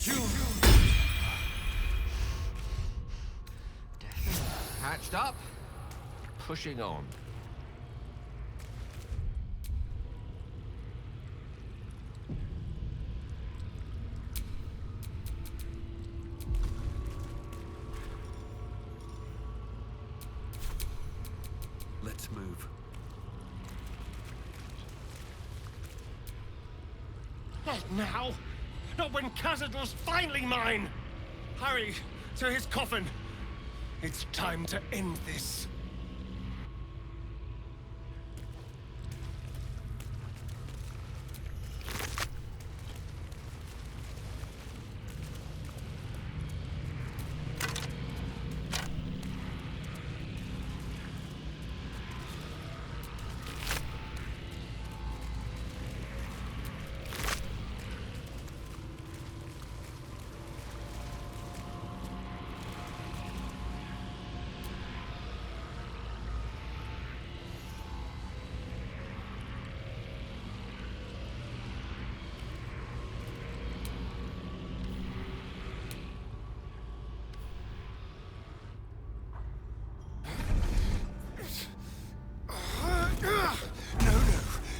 you. Hatched up, pushing on. Let's move. Not now! Not when Khazad's finally mine! Hurry to his coffin! It's time to end this.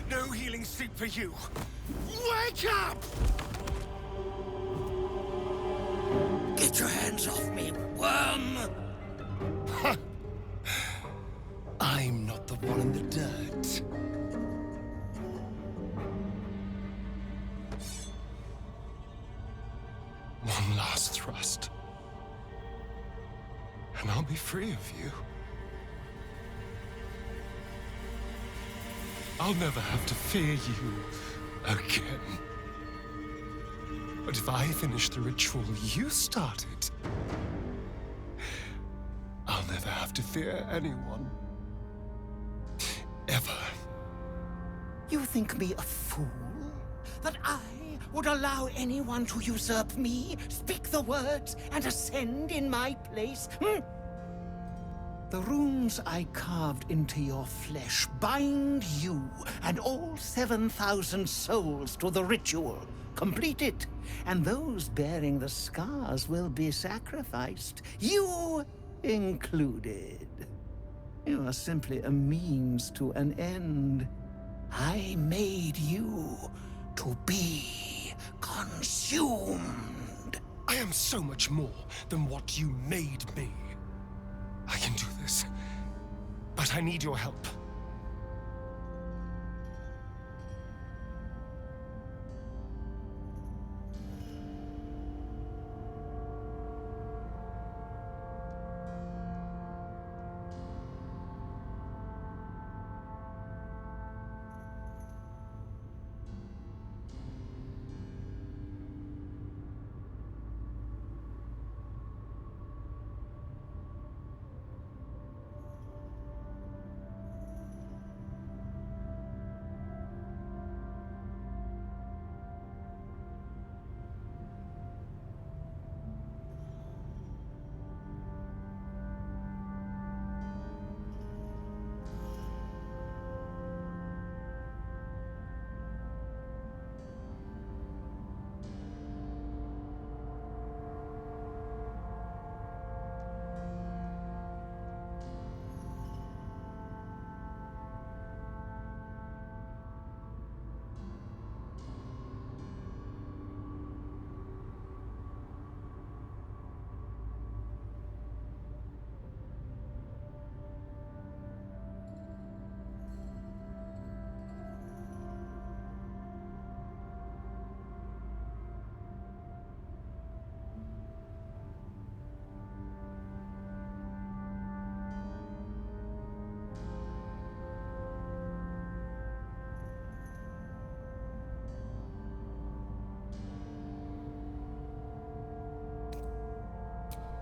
No healing sleep for you. Wake up! Get your hands off me, worm! I'm not the one in the dirt. One last thrust. And I'll be free of you. I'll never have to fear you again. But if I finish the ritual you started, I'll never have to fear anyone. Ever. You think me a fool? That I would allow anyone to usurp me, speak the words, and ascend in my place? The runes I carved into your flesh bind you and all 7,000 souls to the ritual. Complete it, and those bearing the scars will be sacrificed, you included. You are simply a means to an end. I made you to be consumed. I am so much more than what you made me. I can do this, but I need your help.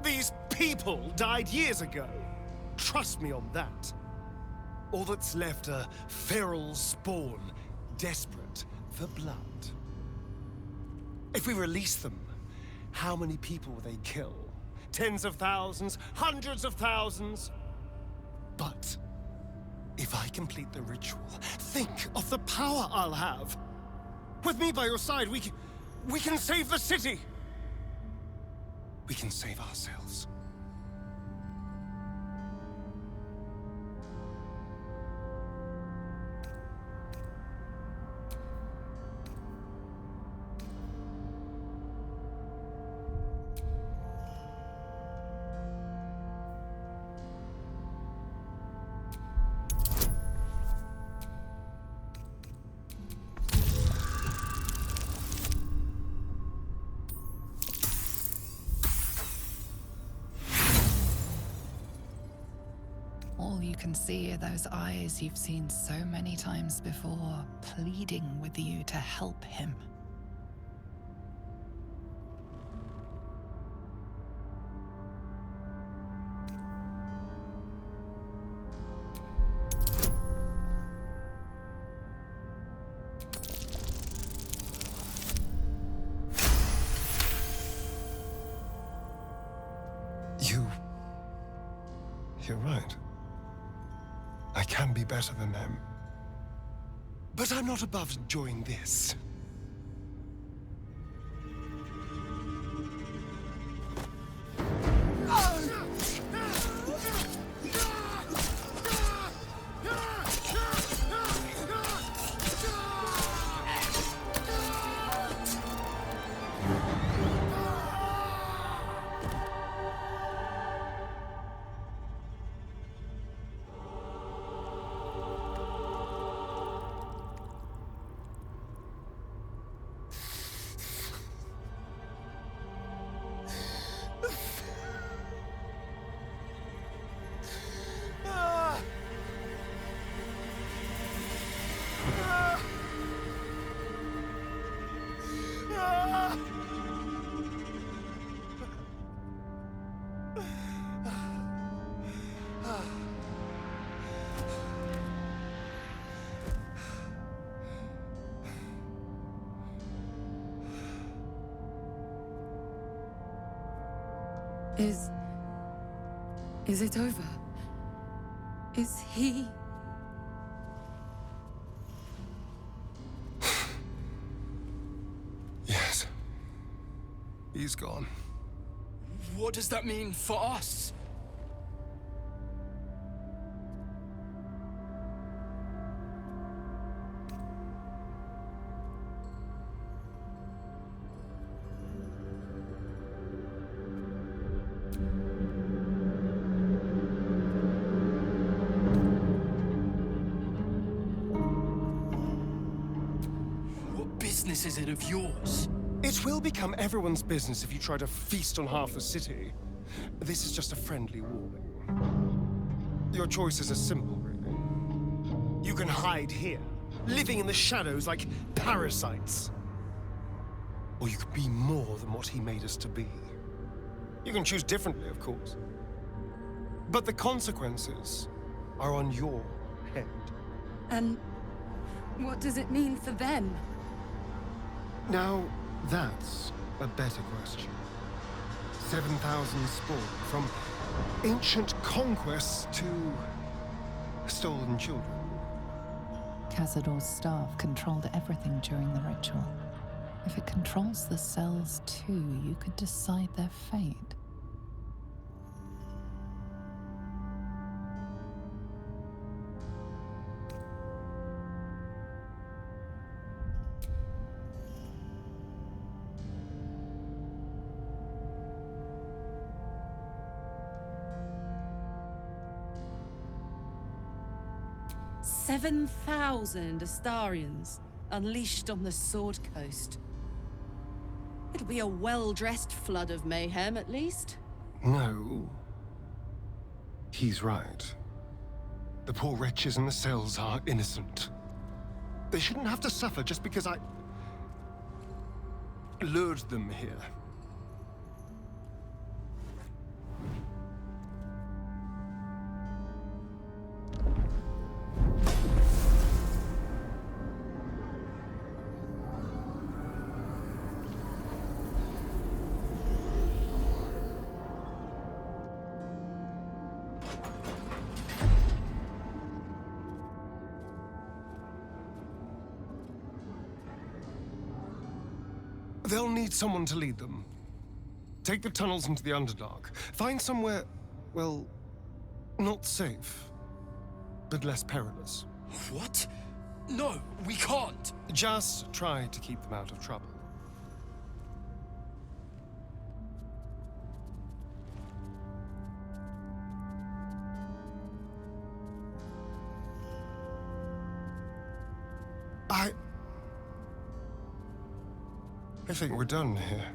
These people died years ago. Trust me on that. All that's left are feral spawn, desperate for blood. If we release them, how many people will they kill? Tens of thousands, hundreds of thousands? But if I complete the ritual, think of the power I'll have. With me by your side, we can save the city. we can save ourselves. All you can see are those eyes you've seen so many times before, pleading with you to help him. You're right. I can be better than them. But I'm not above enjoying this. Is it over? Is he... Yes. He's gone. What does that mean for us? What business is it of yours? It will become everyone's business if you try to feast on half the city. This is just a friendly warning. Your choices are simple, really. You can hide here, living in the shadows like parasites. Or you can be more than what he made us to be. You can choose differently, of course. But the consequences are on your head. And what does it mean for them? Now, that's a better question. 7,000 spawn, from ancient conquests to stolen children. Cazador's staff controlled everything during the ritual. If it controls the cells too, you could decide their fate. $7,000 Astarians unleashed on the Sword Coast. It'll be a well-dressed flood of mayhem, at least. No. He's right. The poor wretches in the cells are innocent. They shouldn't have to suffer just because I lured them here. They'll need someone to lead them. Take the tunnels into the Underdark. Find somewhere, well, not safe, but less perilous. What? No, we can't. Just try to keep them out of trouble. I think we're done here.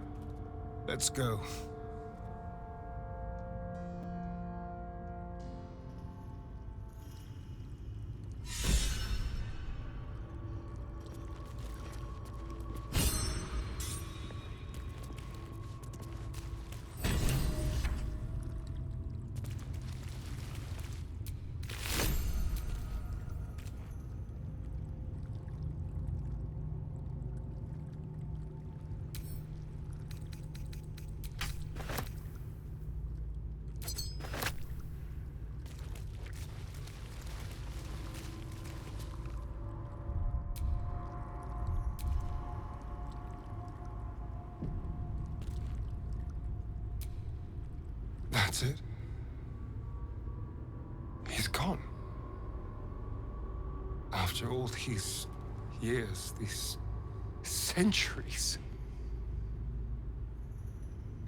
Let's go. That's it. He's gone. After all these years, these centuries.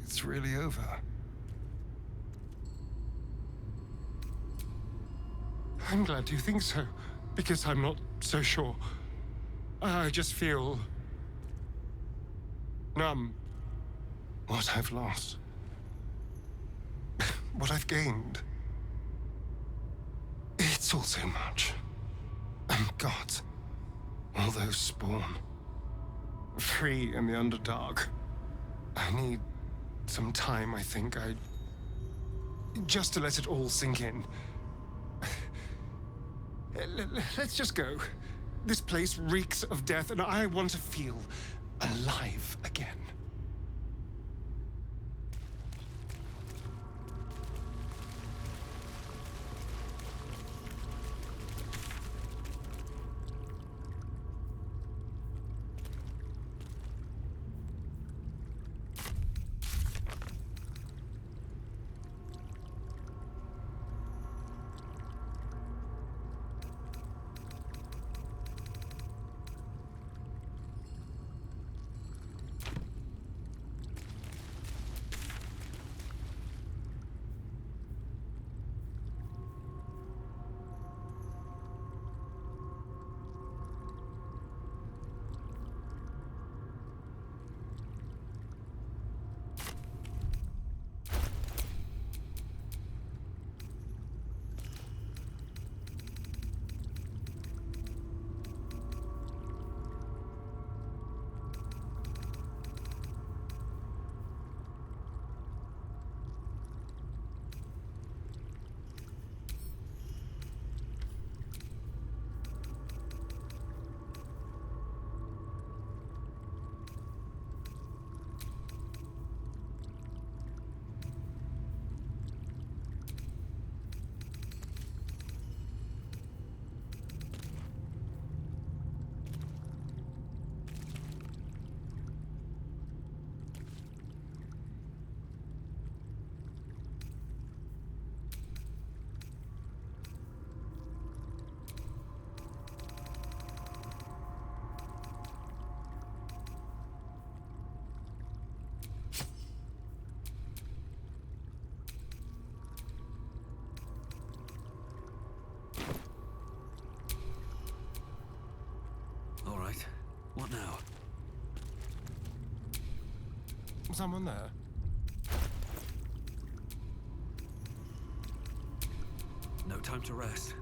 It's really over. I'm glad you think so, because I'm not so sure. I just feel numb. What I've lost. What I've gained. It's all so much. And God, all those spawn. Free in the Underdark. I need some time, I think. Just to let it all sink in. Let's just go. This place reeks of death, and I want to feel alive again. All right. What now? Someone there? No time to rest.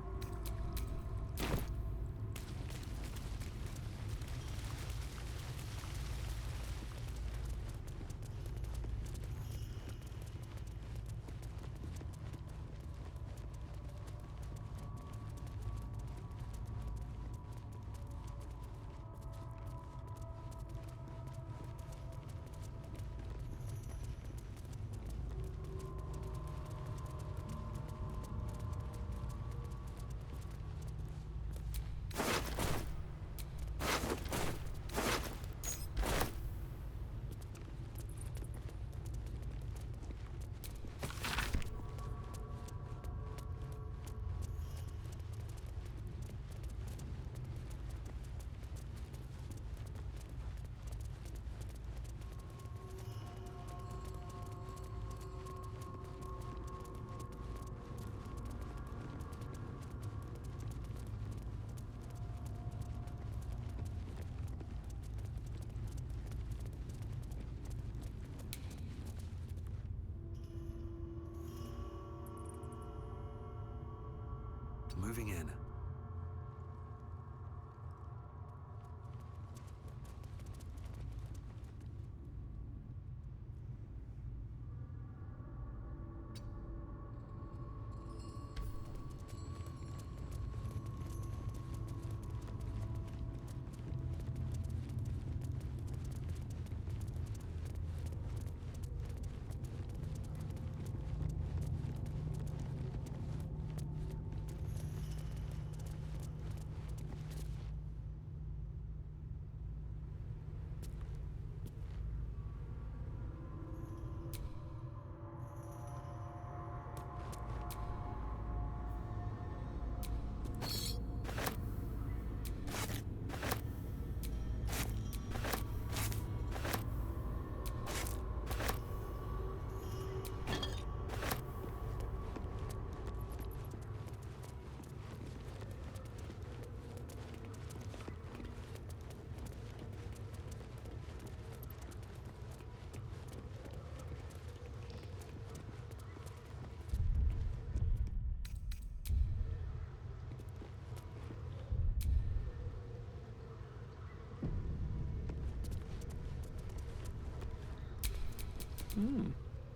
moving in.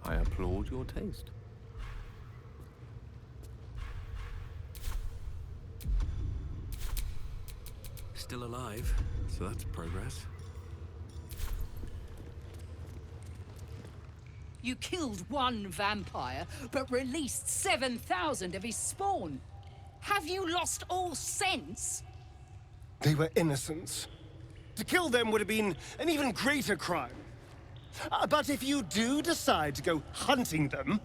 I applaud your taste. Still alive, so that's progress. You killed one vampire, but released 7,000 of his spawn. Have you lost all sense? They were innocents. To kill them would have been an even greater crime. But if you do decide to go hunting them,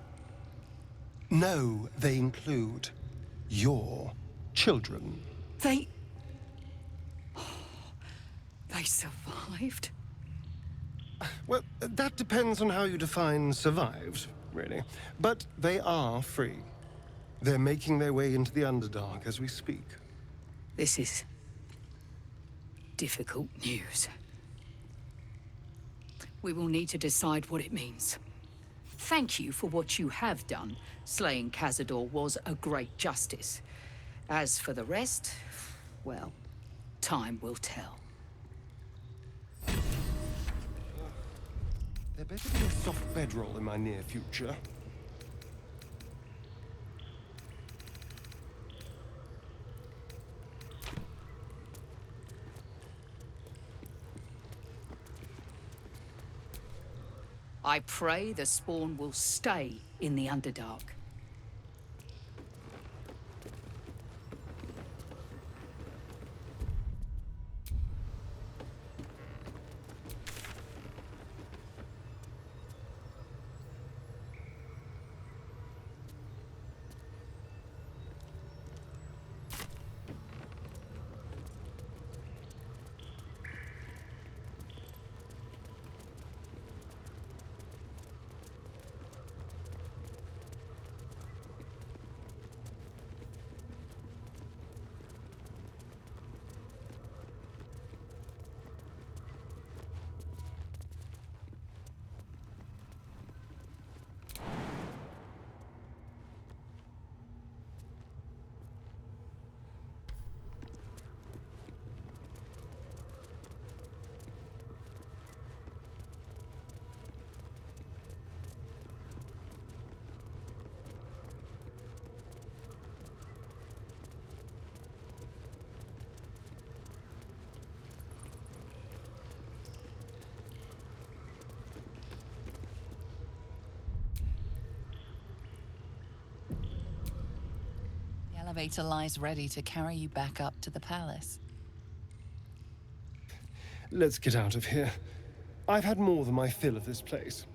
know they include your children. They survived? Well, that depends on how you define survived, really. But they are free. They're making their way into the Underdark as we speak. This is difficult news. We will need to decide what it means. Thank you for what you have done. Slaying Cazador was a great justice. As for the rest, well, time will tell. There better be a soft bedroll in my near future. I pray the spawn will stay in the Underdark. The elevator lies ready to carry you back up to the palace. Let's get out of here. I've had more than my fill of this place.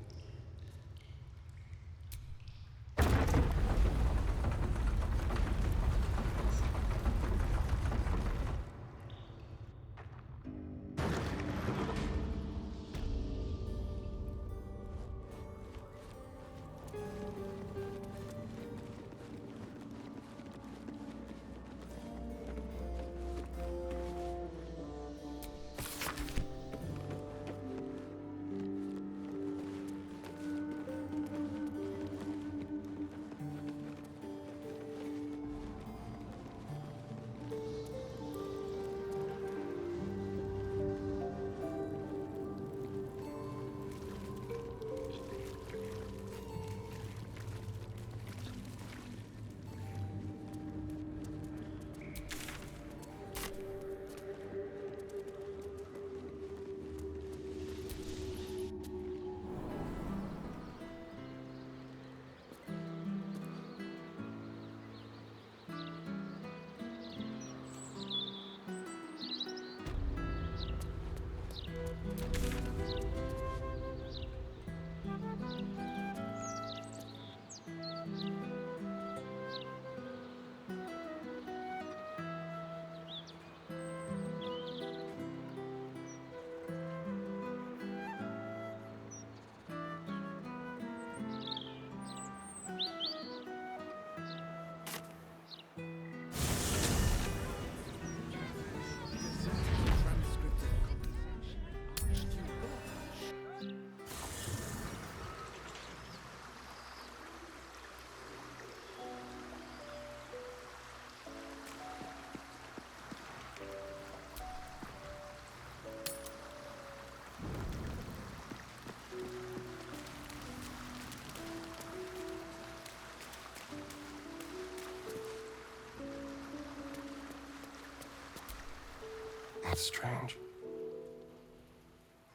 It's strange.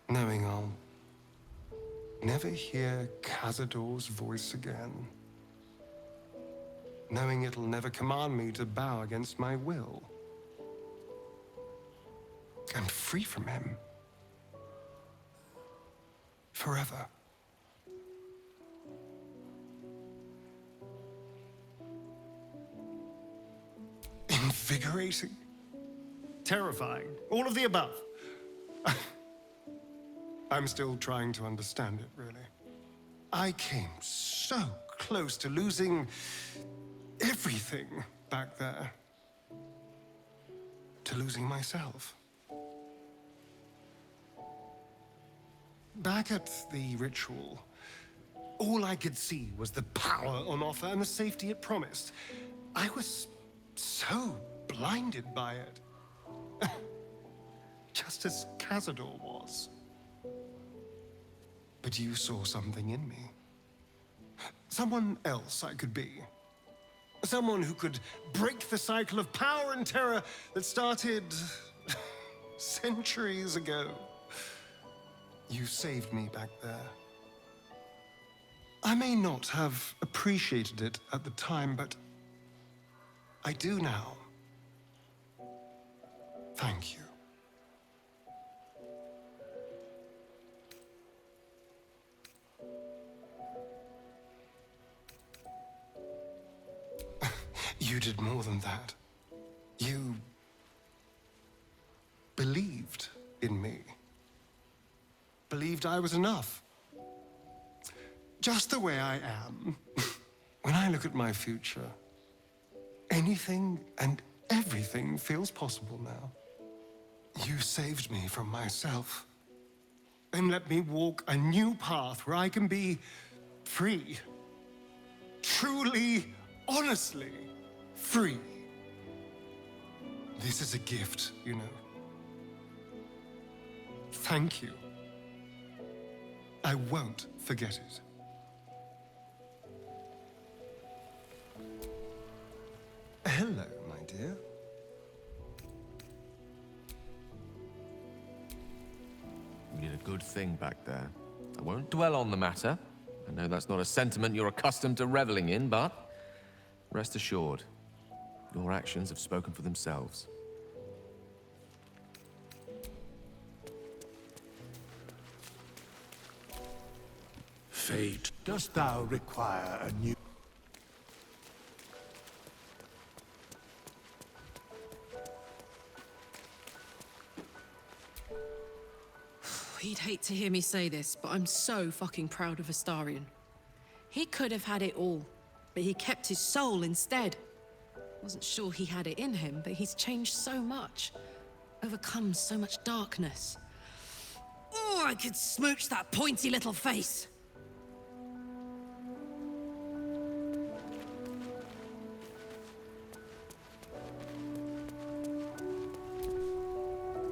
Knowing I'll never hear Cazador's voice again. Knowing it'll never command me to bow against my will. I'm free from him. Forever. Invigorating. Terrifying. All of the above. I'm still trying to understand it, really. I came so close to losing everything back there. To losing myself. Back at the ritual, all I could see was the power on offer and the safety it promised. I was so blinded by it. Just as Cazador was. But you saw something in me. Someone else I could be. Someone who could break the cycle of power and terror that started centuries ago. You saved me back there. I may not have appreciated it at the time, but I do now. Thank you. You did more than that. You believed in me. Believed I was enough. Just the way I am. When I look at my future, anything and everything feels possible now. You saved me from myself. And let me walk a new path where I can be free. Truly, honestly free. This is a gift, you know. Thank you. I won't forget it. Hello, my dear. You did a good thing back there. I won't dwell on the matter. I know that's not a sentiment you're accustomed to reveling in, but rest assured, your actions have spoken for themselves. Fate, dost thou require a new... He'd hate to hear me say this, but I'm so fucking proud of Astarion. He could have had it all, but he kept his soul instead. Wasn't sure he had it in him, but he's changed so much. Overcome so much darkness. Oh, I could smooch that pointy little face.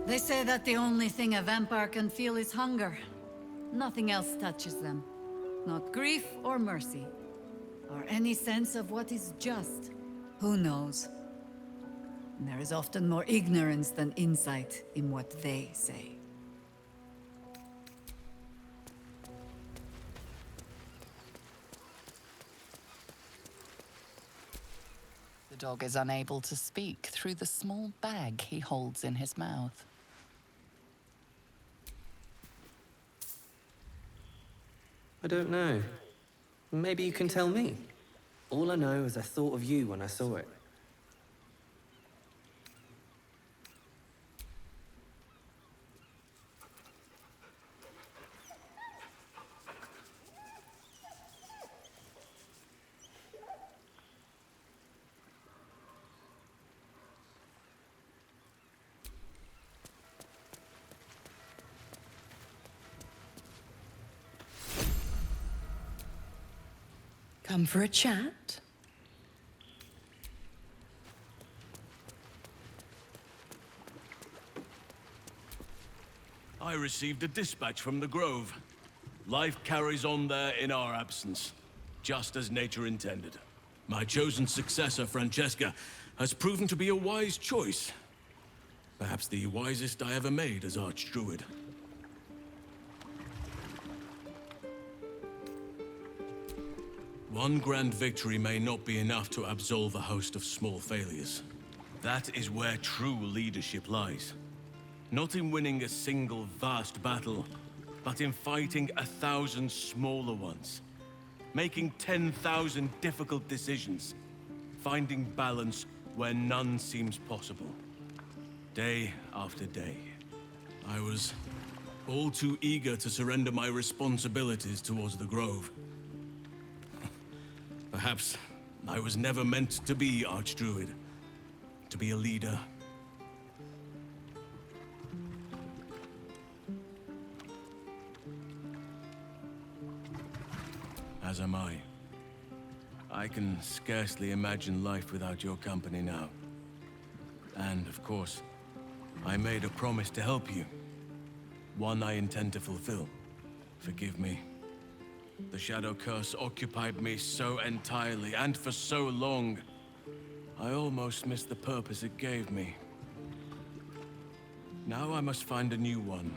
They say that the only thing a vampire can feel is hunger. Nothing else touches them. Not grief or mercy. Or any sense of what is just. Who knows? There is often more ignorance than insight in what they say. The dog is unable to speak through the small bag he holds in his mouth. I don't know. Maybe you can tell me. All I know is I thought of you when I saw it. Come for a chat? I received a dispatch from the Grove. Life carries on there in our absence, just as nature intended. My chosen successor, Francesca, has proven to be a wise choice. Perhaps the wisest I ever made as Archdruid. One grand victory may not be enough to absolve a host of small failures. That is where true leadership lies. Not in winning a single vast battle, but in fighting 1,000 smaller ones. Making 10,000 difficult decisions. Finding balance where none seems possible. Day after day. I was all too eager to surrender my responsibilities towards the Grove. Perhaps I was never meant to be Archdruid. To be a leader. As am I. I can scarcely imagine life without your company now. And, of course, I made a promise to help you. One I intend to fulfill. Forgive me. The Shadow Curse occupied me so entirely, and for so long, I almost missed the purpose it gave me. Now I must find a new one.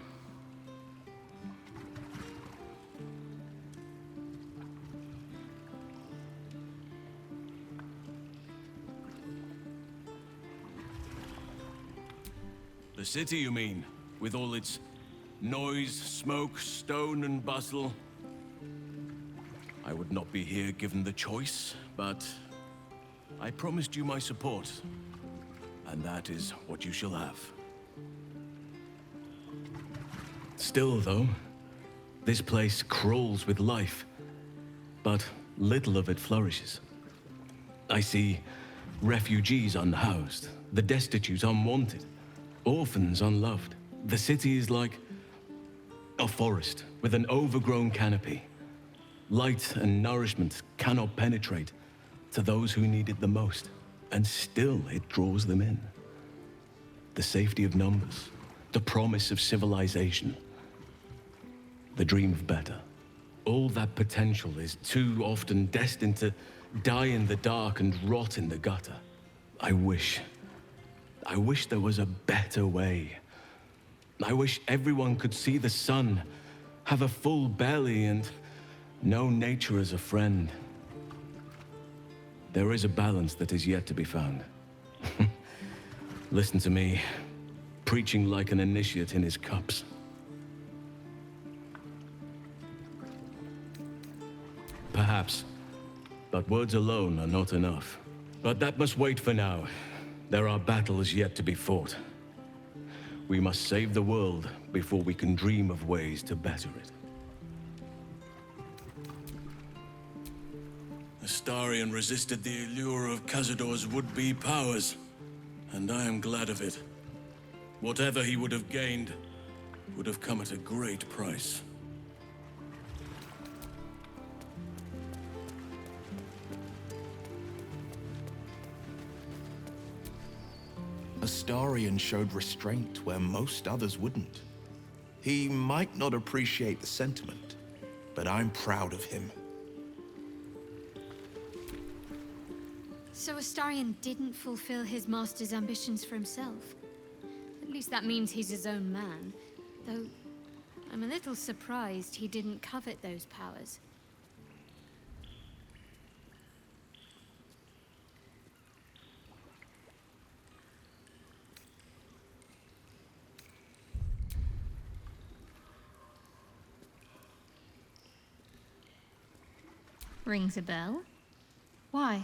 The city, you mean? With all its noise, smoke, stone, and bustle? I would not be here given the choice, but I promised you my support, and that is what you shall have. Still, though, this place crawls with life, but little of it flourishes. I see refugees unhoused, the destitute unwanted, orphans unloved. The city is like a forest with an overgrown canopy. Light and nourishment cannot penetrate to those who need it the most, and still it draws them in. The safety of numbers, the promise of civilization, the dream of better. All that potential is too often destined to die in the dark and rot in the gutter. I wish there was a better way. I wish everyone could see the sun, have a full belly, and know nature as a friend. There is a balance that is yet to be found. Listen to me, preaching like an initiate in his cups. Perhaps, but words alone are not enough. But that must wait for now. There are battles yet to be fought. We must save the world before we can dream of ways to better it. Astarion resisted the allure of Cazador's would-be powers, and I am glad of it. Whatever he would have gained would have come at a great price. Astarion showed restraint where most others wouldn't. He might not appreciate the sentiment, but I'm proud of him. So Astarion didn't fulfill his master's ambitions for himself. At least that means he's his own man. Though, I'm a little surprised he didn't covet those powers. rings a bell. Why?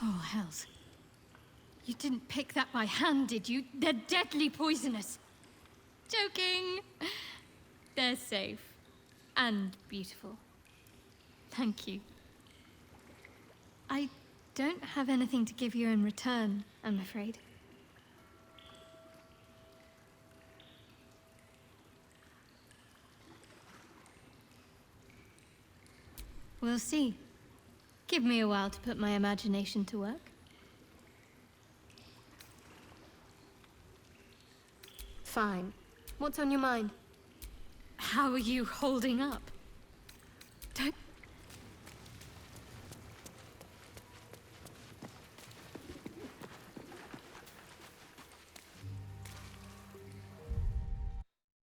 Oh, hells. You didn't pick that by hand, did you? They're deadly poisonous. Joking. They're safe. And beautiful. Thank you. I don't have anything to give you in return, I'm afraid. We'll see. Give me a while to put my imagination to work. Fine. What's on your mind? How are you holding up? Don't